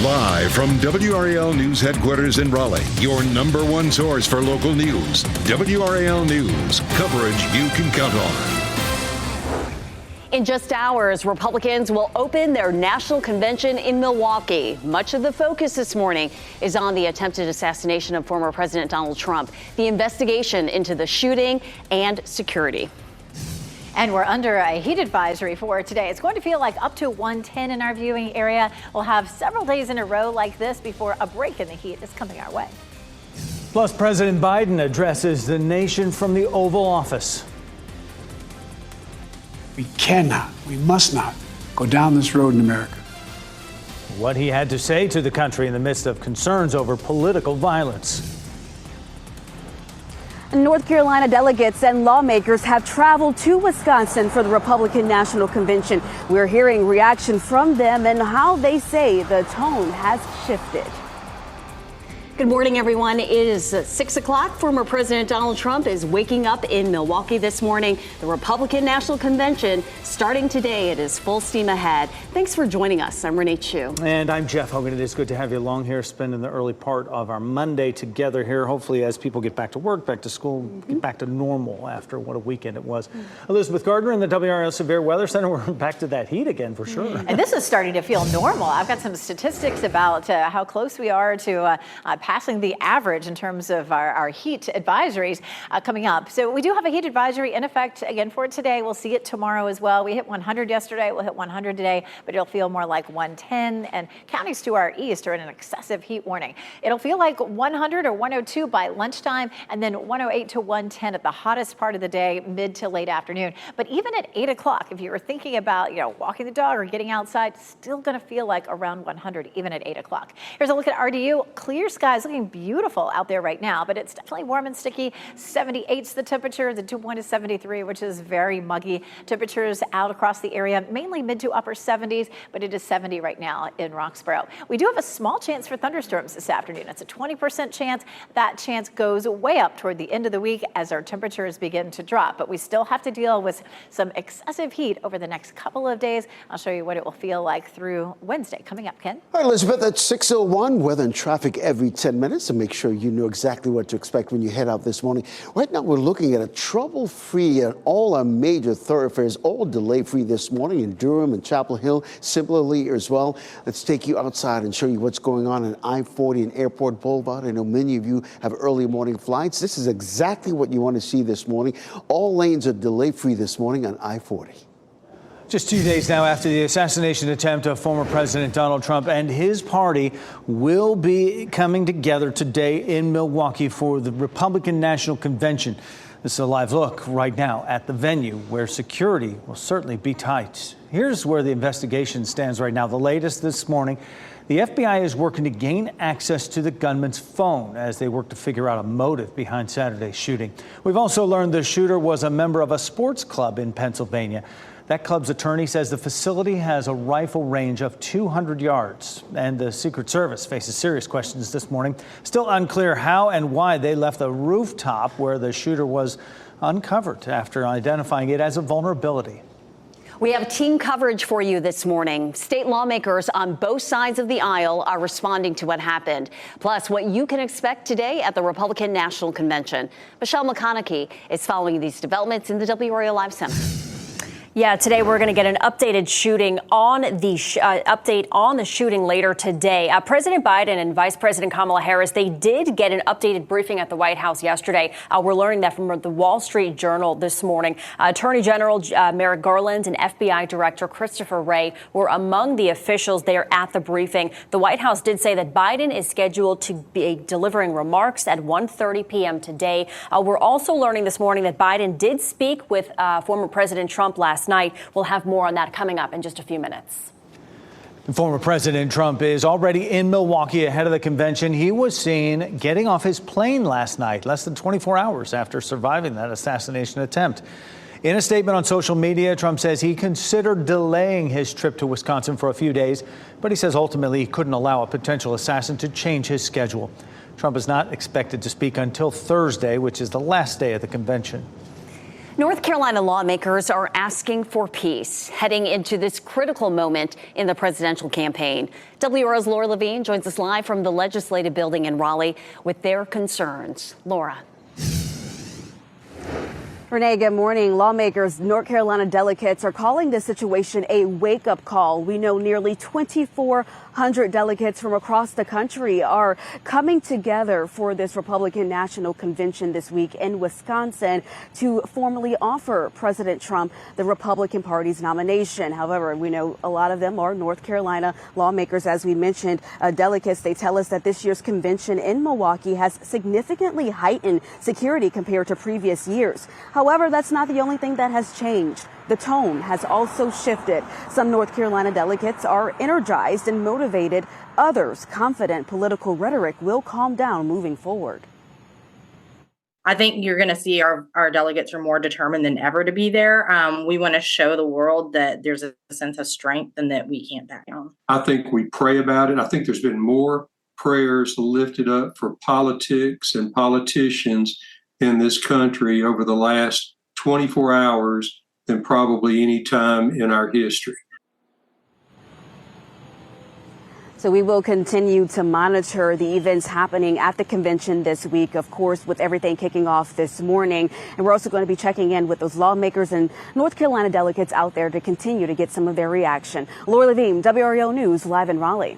Live from WRAL News Headquarters in Raleigh, your number one source for local news. WRAL News, coverage you can count on. In just hours, Republicans will open their national convention in Milwaukee. Much of the focus this morning is on the attempted assassination of former President Donald Trump, the investigation into the shooting, and security. And we're under a heat advisory for today. It's going to feel like up to 110 in our viewing area. We'll have several days in a row like this before a break in the heat is coming our way. Plus, President Biden addresses the nation from the Oval Office. We cannot, we must not go down this road in America. What he had to say to the country in the midst of concerns over political violence. North Carolina delegates and lawmakers have traveled to Wisconsin for the Republican National Convention. We're hearing reaction from them and how they say the tone has shifted. Good morning, everyone. It is 6 o'clock. Former President Donald Trump is waking up in Milwaukee this morning. The Republican National Convention starting today. It is full steam ahead. Thanks for joining us. I'm Renee Chu. And I'm Jeff Hogan. It is good to have you along here, spending the early part of our Monday together here. Hopefully, as people get back to work, back to school, get back to normal after what a weekend it was. Elizabeth Gardner in the WRAL Severe Weather Center. We're back to that heat again for sure. And this is starting to feel normal. I've got some statistics about how close we are to passing the average in terms of our heat advisories coming up. So we do have a heat advisory in effect again for today. We'll see it tomorrow as well. We hit 100 yesterday. We'll hit 100 today, but it'll feel more like 110. And counties to our east are in an excessive heat warning. It'll feel like 100 or 102 by lunchtime, and then 108 to 110 at the hottest part of the day, mid to late afternoon. But even at 8 o'clock, if you were thinking about, walking the dog or getting outside, still going to feel like around 100, even at 8 o'clock. Here's a look at RDU. Clear skies, looking beautiful out there right now, but it's definitely warm and sticky. 78's the temperature. The dew point is 73, which is very muggy. Temperatures out across the area, mainly mid to upper 70s, but it is 70 right now in Roxborough. We do have a small chance for thunderstorms this afternoon. It's a 20% chance. That chance goes way up toward the end of the week as our temperatures begin to drop, but we still have to deal with some excessive heat over the next couple of days. I'll show you what it will feel like through Wednesday. Coming up, Ken. All right, Elizabeth, at 6:01, weather and traffic every 10 minutes to make sure you know exactly what to expect when you head out this morning. Right now, we're looking at a trouble-free and all our major thoroughfares, all delay-free this morning in Durham and Chapel Hill, similarly as well. Let's take you outside and show you what's going on in I-40 and Airport Boulevard. I know many of you have early morning flights. This is exactly what you want to see this morning. All lanes are delay-free this morning on I-40. Just 2 days now after the assassination attempt of former President Donald Trump, and his party will be coming together today in Milwaukee for the Republican National Convention. This is a live look right now at the venue where security will certainly be tight. Here's where the investigation stands right now. The latest this morning, the FBI is working to gain access to the gunman's phone as they work to figure out a motive behind Saturday's shooting. We've also learned the shooter was a member of a sports club in Pennsylvania. That club's attorney says the facility has a rifle range of 200 yards, and the Secret Service faces serious questions this morning. Still unclear how and why they left the rooftop where the shooter was uncovered after identifying it as a vulnerability. We have team coverage for you this morning. State lawmakers on both sides of the aisle are responding to what happened. Plus, what you can expect today at the Republican National Convention. Michelle McConaughey is following these developments in the WRAL Live Center. Yeah, today we're going to get an updated shooting on the update on the shooting later today. President Biden and Vice President Kamala Harris, they did get an updated briefing at the White House yesterday. We're learning that from the Wall Street Journal this morning. Attorney General Merrick Garland and FBI Director Christopher Wray were among the officials there at the briefing. The White House did say that Biden is scheduled to be delivering remarks at 1:30 p.m. today. We're also learning this morning that Biden did speak with former President Trump last night. We'll have more on that coming up in just a few minutes. Former President Trump is already in Milwaukee ahead of the convention. He was seen getting off his plane last night, less than 24 hours after surviving that assassination attempt. In a statement on social media, Trump says he considered delaying his trip to Wisconsin for a few days, but he says ultimately he couldn't allow a potential assassin to change his schedule. Trump is not expected to speak until Thursday, which is the last day of the convention. North Carolina lawmakers are asking for peace heading into this critical moment in the presidential campaign. WRAL's Laura Levine joins us live from the Legislative Building in Raleigh with their concerns. Laura. Renee, good morning. Lawmakers, North Carolina delegates are calling this situation a wake-up call. We know nearly 2,400 delegates from across the country are coming together for this Republican National Convention this week in Wisconsin to formally offer President Trump the Republican Party's nomination. However, we know a lot of them are North Carolina lawmakers. As we mentioned, delegates, they tell us that this year's convention in Milwaukee has significantly heightened security compared to previous years. However, that's not the only thing that has changed. The tone has also shifted. Some North Carolina delegates are energized and motivated. Others confident political rhetoric will calm down moving forward. I think you're going to see our delegates are more determined than ever to be there. We want to show the world that there's a sense of strength and that we can't back down. I think we pray about it. I think there's been more prayers lifted up for politics and politicians in this country over the last 24 hours than probably any time in our history. So we will continue to monitor the events happening at the convention this week, of course, with everything kicking off this morning. And we're also going to be checking in with those lawmakers and North Carolina delegates out there to continue to get some of their reaction. Laura Levine, WRAL News, live in Raleigh.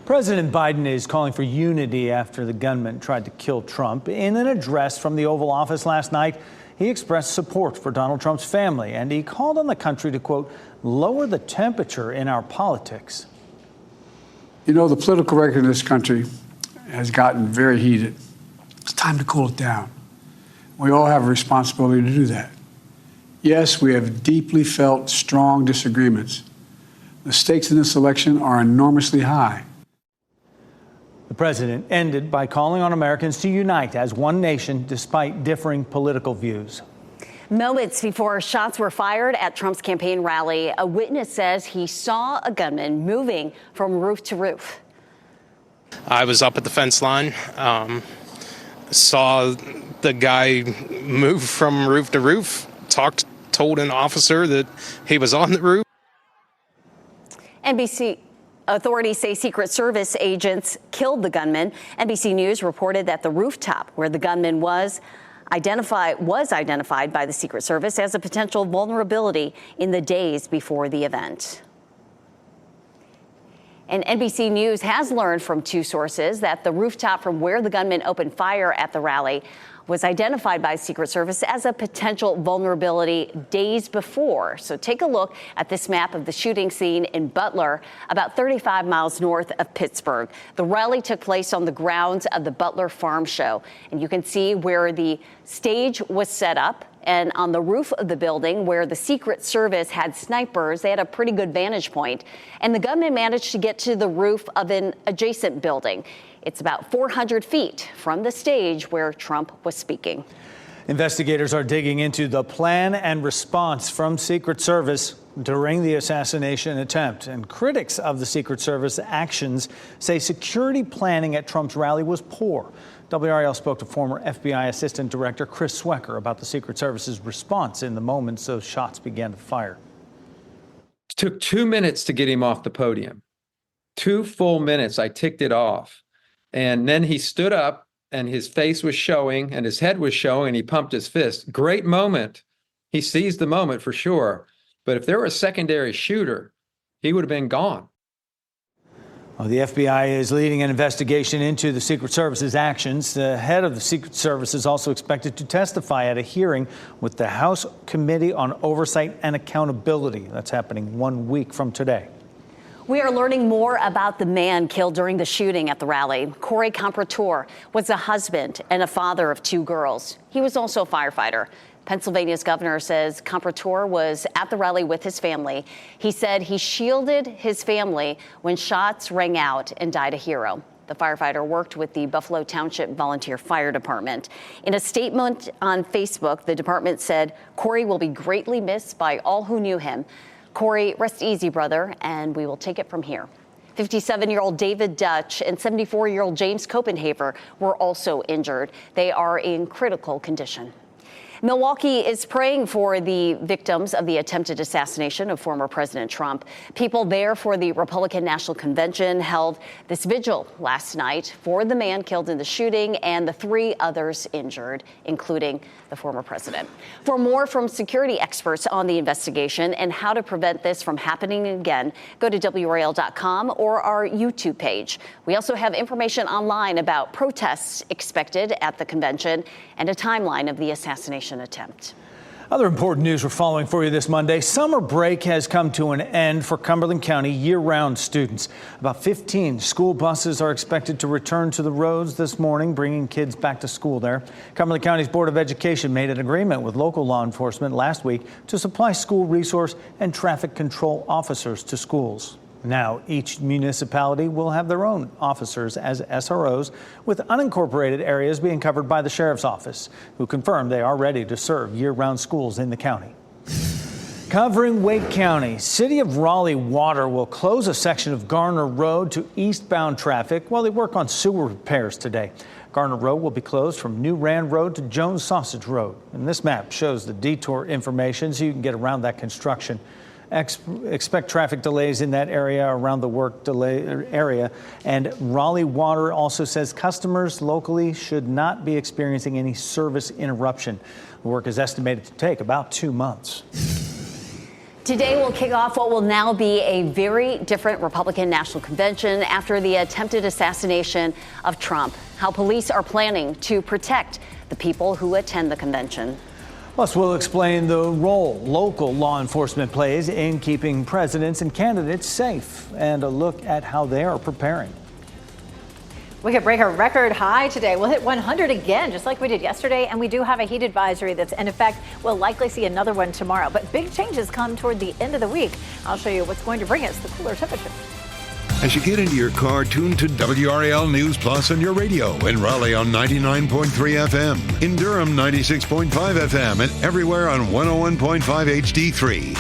President Biden is calling for unity after the gunman tried to kill Trump. In an address from the Oval Office last night, he expressed support for Donald Trump's family, and he called on the country to, quote, lower the temperature in our politics. You know, the political record in this country has gotten very heated. It's time to cool it down. We all have a responsibility to do that. Yes, we have deeply felt strong disagreements. The stakes in this election are enormously high. The president ended by calling on Americans to unite as one nation despite differing political views. Moments before shots were fired at Trump's campaign rally, a witness says he saw a gunman moving from roof to roof. I was up at the fence line, saw the guy move from roof to roof, told an officer that he was on the roof. NBC authorities say Secret Service agents killed the gunman. NBC News reported that the rooftop where the gunman was identified by the Secret Service as a potential vulnerability in the days before the event. And NBC News has learned from two sources that the rooftop from where the gunman opened fire at the rally was identified by Secret Service as a potential vulnerability days before. So take a look at this map of the shooting scene in Butler, about 35 miles north of Pittsburgh. The rally took place on the grounds of the Butler Farm Show, and you can see where the stage was set up. And on the roof of the building where the Secret Service had snipers, they had a pretty good vantage point. And the gunman managed to get to the roof of an adjacent building. It's about 400 feet from the stage where Trump was speaking. Investigators are digging into the plan and response from Secret Service during the assassination attempt. And critics of the Secret Service actions say security planning at Trump's rally was poor. WRAL spoke to former FBI Assistant Director Chris Swecker about the Secret Service's response in the moments those shots began to fire. It took 2 minutes to get him off the podium. 2 full minutes. I ticked it off. And then he stood up and his face was showing and his head was showing and he pumped his fist. Great moment. He seized the moment for sure. But if there were a secondary shooter, he would have been gone. Well, the FBI is leading an investigation into the Secret Service's actions. The head of the Secret Service is also expected to testify at a hearing with the House Committee on Oversight and Accountability. That's happening 1 week from today. We are learning more about the man killed during the shooting at the rally. Corey Comprator was a husband and a father of 2 girls. He was also a firefighter. Pennsylvania's governor says Comprator was at the rally with his family. He said he shielded his family when shots rang out and died a hero. The firefighter worked with the Buffalo Township Volunteer Fire Department. In a statement on Facebook, the department said Corey will be greatly missed by all who knew him. Corey, rest easy, brother, and we will take it from here. 57-year-old David Dutch and 74-year-old James Copenhaver were also injured. They are in critical condition. Milwaukee is praying for the victims of the attempted assassination of former President Trump. People there for the Republican National Convention held this vigil last night for the man killed in the shooting and the 3 others injured, including the former president. For more from security experts on the investigation and how to prevent this from happening again, go to WRAL.com or our YouTube page. We also have information online about protests expected at the convention and a timeline of the assassination attempt. Other important news we're following for you this Monday. Summer break has come to an end for Cumberland County year-round students. About 15 school buses are expected to return to the roads this morning, bringing kids back to school there. Cumberland County's Board of Education made an agreement with local law enforcement last week to supply school resource and traffic control officers to schools. Now, each municipality will have their own officers as SROs, with unincorporated areas being covered by the sheriff's office, who confirmed they are ready to serve year-round schools in the county. Covering Wake County, City of Raleigh Water will close a section of Garner Road to eastbound traffic while they work on sewer repairs today. Garner Road will be closed from New Rand Road to Jones Sausage Road. And this map shows the detour information so you can get around that construction. Expect traffic delays in that area around the work delay area. And Raleigh Water also says customers locally should not be experiencing any service interruption. The work is estimated to take about 2 months. Today will kick off what will now be a very different Republican National Convention after the attempted assassination of Trump. How police are planning to protect the people who attend the convention. Plus, we'll explain the role local law enforcement plays in keeping presidents and candidates safe, and a look at how they are preparing. We could break a record high today. We'll hit 100 again, just like we did yesterday. And we do have a heat advisory that's in effect. We'll likely see another one tomorrow. But big changes come toward the end of the week. I'll show you what's going to bring us the cooler temperature. As you get into your car, tune to WRAL News Plus on your radio. In Raleigh on 99.3 FM. In Durham, 96.5 FM. And everywhere on 101.5 HD3.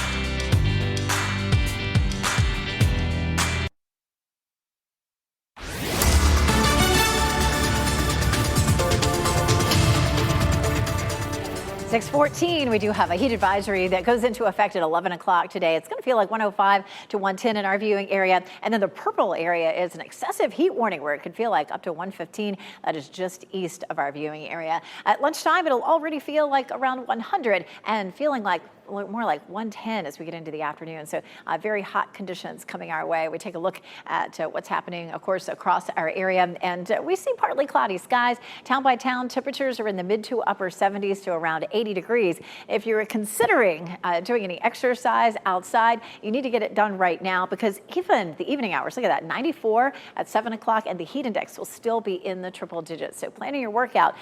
6:14, we do have a heat advisory that goes into effect at 11 o'clock today. It's going to feel like 105 to 110 in our viewing area. And then the purple area is an excessive heat warning where it could feel like up to 115. That is just east of our viewing area. At lunchtime, it'll already feel like around 100 and feeling like more like 110 as we get into the afternoon. So very hot conditions coming our way. We take a look at what's happening, of course, across our area. And we see partly cloudy skies. Town by town, temperatures are in the mid to upper 70s to around 80 degrees. If you're considering doing any exercise outside, you need to get it done right now because even the evening hours, look at that, 94 at 7 o'clock, and the heat index will still be in the triple digits. So planning your workout,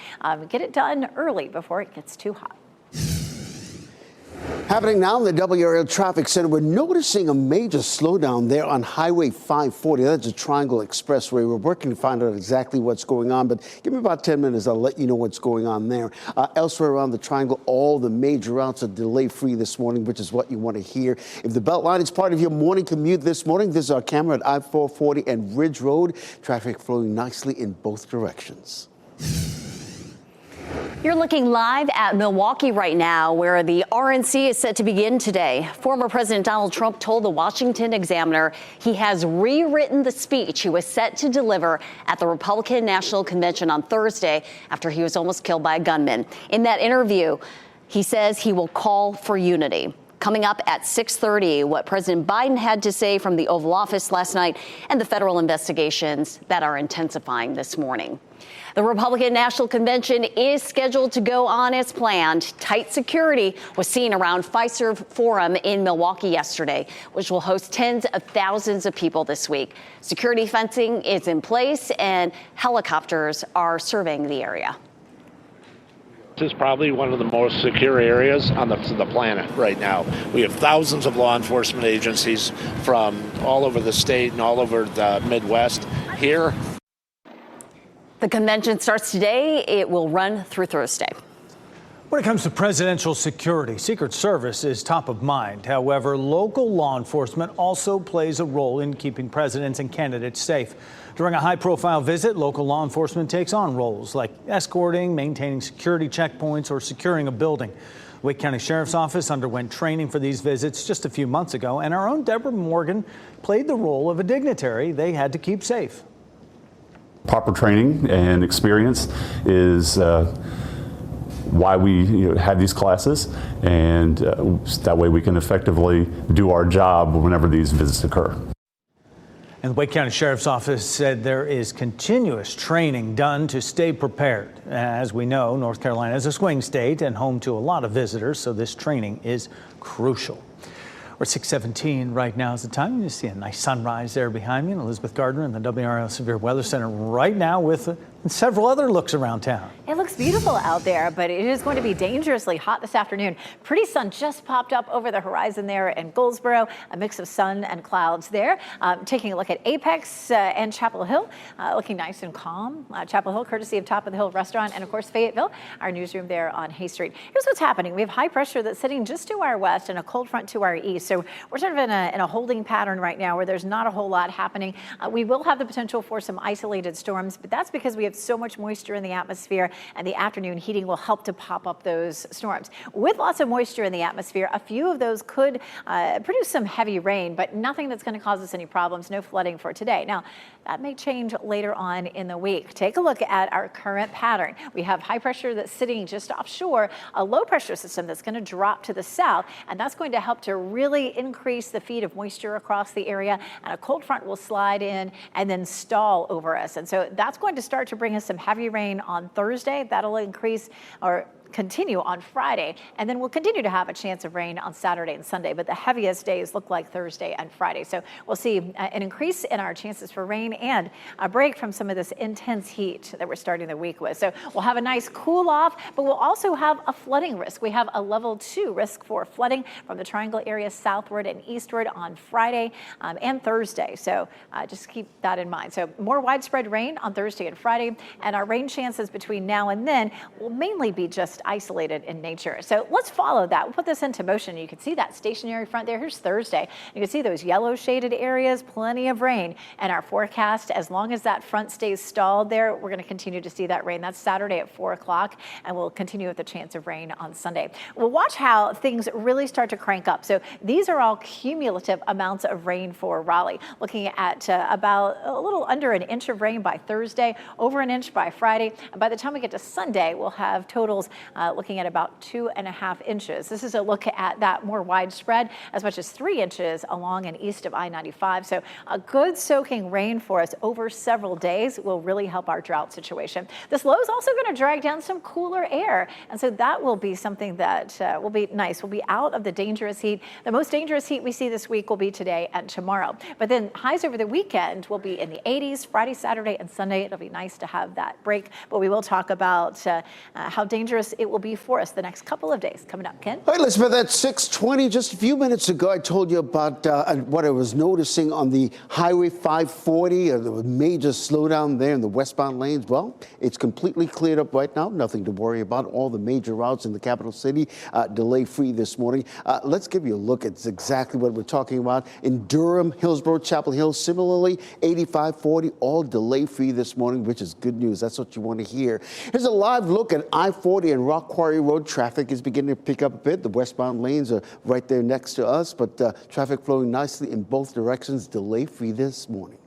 get it done early before it gets too hot. Happening now in the WRAL Traffic Center, we're noticing a major slowdown there on Highway 540. That's a Triangle Expressway. We're working to find out exactly what's going on, but give me about 10 minutes. I'll let you know what's going on there. Elsewhere around the Triangle, all the major routes are delay-free this morning, which is what you want to hear. If the Beltline is part of your morning commute this morning, this is our camera at I-440 and Ridge Road. Traffic flowing nicely in both directions. You're looking live at Milwaukee right now, where the RNC is set to begin today. Former President Donald Trump told the Washington Examiner he has rewritten the speech he was set to deliver at the Republican National Convention on Thursday after he was almost killed by a gunman. In that interview, he says he will call for unity. Coming up at 6:30, what President Biden had to say from the Oval Office last night and the federal investigations that are intensifying this morning. The Republican National Convention is scheduled to go on as planned. Tight security was seen around Fiserv Forum in Milwaukee yesterday, which will host tens of thousands of people this week. Security fencing is in place and helicopters are surveying the area. This is probably one of the most secure areas on the planet right now. We have thousands of law enforcement agencies from all over the state and all over the Midwest here. The convention starts today. It will run through Thursday. When it comes to presidential security, Secret Service is top of mind. However, local law enforcement also plays a role in keeping presidents and candidates safe. During a high-profile visit, local law enforcement takes on roles like escorting, maintaining security checkpoints, or securing a building. Wake County Sheriff's Office underwent training for these visits just a few months ago, and our own Deborah Morgan played the role of a dignitary they had to keep safe. Proper training and experience is why we have these classes, and that way we can effectively do our job whenever these visits occur. And the Wake County Sheriff's Office said there is continuous training done to stay prepared. As we know, North Carolina is a swing state and home to a lot of visitors, so this training is crucial. We're 6:17 right now is the time. You see a nice sunrise there behind me, and Elizabeth Gardner in the WRAL Severe Weather Center right now with several other looks around town. It looks beautiful out there, but it is going to be dangerously hot this afternoon. Pretty sun just popped up over the horizon there in Goldsboro, a mix of sun and clouds there. Taking a look at Apex and Chapel Hill, looking nice and calm. Chapel Hill, courtesy of Top of the Hill Restaurant, and of course Fayetteville, our newsroom there on Hay Street. Here's what's happening. We have high pressure that's sitting just to our west and a cold front to our east. So we're sort of in a holding pattern right now where there's not a whole lot happening. We will have the potential for some isolated storms, but that's because we have so much moisture in the atmosphere, and the afternoon heating will help to pop up those storms. With lots of moisture in the atmosphere, a few of those could produce some heavy rain, but nothing that's going to cause us any problems. No flooding for today. Now, that may change later on in the week. Take a look at our current pattern. We have high pressure that's sitting just offshore, a low pressure system that's going to drop to the south, and that's going to help to really increase the feed of moisture across the area, and a cold front will slide in and then stall over us. And so that's going to start to bring us some heavy rain on Thursday. That'll increase or continue on Friday, and then we'll continue to have a chance of rain on Saturday and Sunday, but the heaviest days look like Thursday and Friday. So we'll see an increase in our chances for rain and a break from some of this intense heat that we're starting the week with. So we'll have a nice cool off, but we'll also have a flooding risk. We have a level 2 risk for flooding from the Triangle area southward and eastward on Friday and Thursday. So just keep that in mind. So more widespread rain on Thursday and Friday, and our rain chances between now and then will mainly be just isolated in nature. So let's follow that. We'll put this into motion. You can see that stationary front there. Here's Thursday. You can see those yellow shaded areas, plenty of rain. And our forecast, as long as that front stays stalled there, we're going to continue to see that rain. That's Saturday at 4 o'clock, and we'll continue with the chance of rain on Sunday. We'll watch how things really start to crank up. So these are all cumulative amounts of rain for Raleigh. Looking at about a little under an inch of rain by Thursday, over an inch by Friday. And by the time we get to Sunday, we'll have totals looking at about 2.5 inches. This is a look at that more widespread, as much as 3 inches along and east of I-95. So a good soaking rain for us over several days will really help our drought situation. This low is also going to drag down some cooler air, and so that will be something that will be nice. We'll be out of the dangerous heat. The most dangerous heat we see this week will be today and tomorrow. But then highs over the weekend will be in the 80s, Friday, Saturday, and Sunday. It'll be nice to have that break, but we will talk about how dangerous it will be for us the next couple of days. Coming up, Ken. All right, Elizabeth, at 6:20, just a few minutes ago, I told you about what I was noticing on the Highway 540, the major slowdown there in the westbound lanes. Well, it's completely cleared up right now. Nothing to worry about. All the major routes in the capital city delay-free this morning. Let's give you a look at exactly what we're talking about. In Durham, Hillsborough, Chapel Hill, similarly, 8540, all delay-free this morning, which is good news. That's what you want to hear. Here's a live look at I-40 and Rock Quarry Road. Traffic is beginning to pick up a bit. The westbound lanes are right there next to us, but traffic flowing nicely in both directions, delay-free this morning.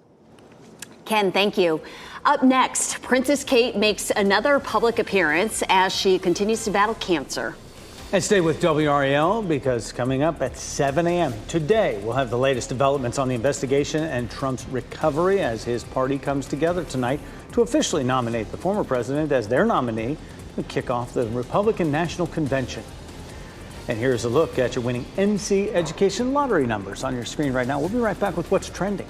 Ken, thank you. Up next, Princess Kate makes another public appearance as she continues to battle cancer. And stay with WRAL, because coming up at 7 a.m. today, we'll have the latest developments on the investigation and Trump's recovery as his party comes together tonight to officially nominate the former president as their nominee and kick off the Republican National Convention. And here's a look at your winning NC Education lottery numbers on your screen right now. We'll be right back with what's trending.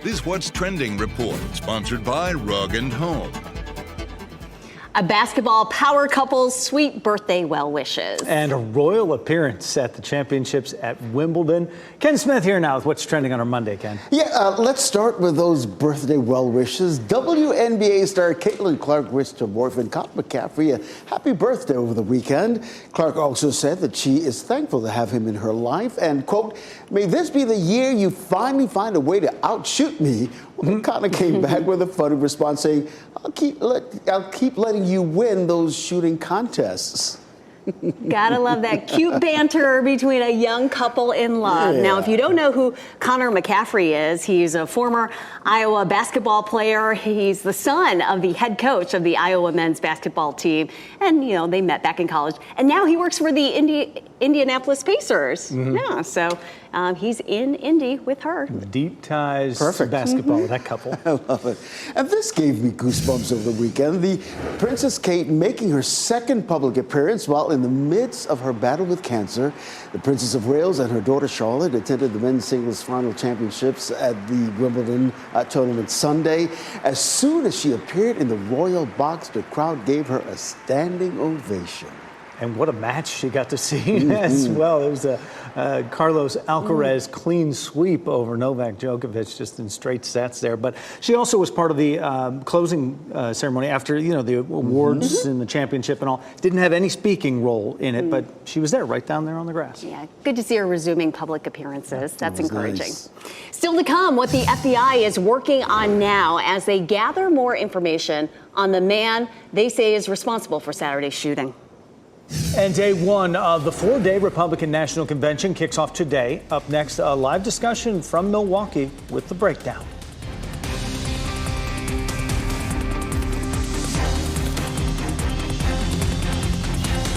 This What's Trending report, sponsored by Rug & Home. A basketball power couple's sweet birthday well wishes. And a royal appearance at the championships at Wimbledon. Ken Smith here now with what's trending on our Monday, Ken. Yeah, let's start with those birthday well wishes. WNBA star Caitlin Clark wished her boyfriend Conor McCaffrey a happy birthday over the weekend. Clark also said that she is thankful to have him in her life and, quote, "May this be the year you finally find a way to outshoot me." Well, Conor came back with a funny response saying, I'll keep letting you win those shooting contests. Gotta love that cute banter between a young couple in love. Yeah. Now, if you don't know who Conor McCaffrey is, he's a former Iowa basketball player. He's the son of the head coach of the Iowa men's basketball team. And, you know, they met back in college. And now he works for the Indianapolis Pacers. Yeah, so he's in Indy with her. Deep ties. Perfect. Basketball with that couple. I love it. And this gave me goosebumps over the weekend. The Princess Kate making her second public appearance while in the midst of her battle with cancer. The Princess of Wales and her daughter Charlotte attended the men's singles final championships at the Wimbledon tournament Sunday. As soon as she appeared in the royal box, the crowd gave her a standing ovation. And what a match she got to see as well. It was a Carlos Alcaraz clean sweep over Novak Djokovic, just in straight sets there. But she also was part of the closing ceremony after, you know, the awards and the championship and all. Didn't have any speaking role in it, but she was there right down there on the grass. Yeah, good to see her resuming public appearances. That's encouraging. Nice. Still to come, what the FBI is working on now as they gather more information on the man they say is responsible for Saturday's shooting. And day one of the four-day Republican National Convention kicks off today. Up next, a live discussion from Milwaukee with the breakdown.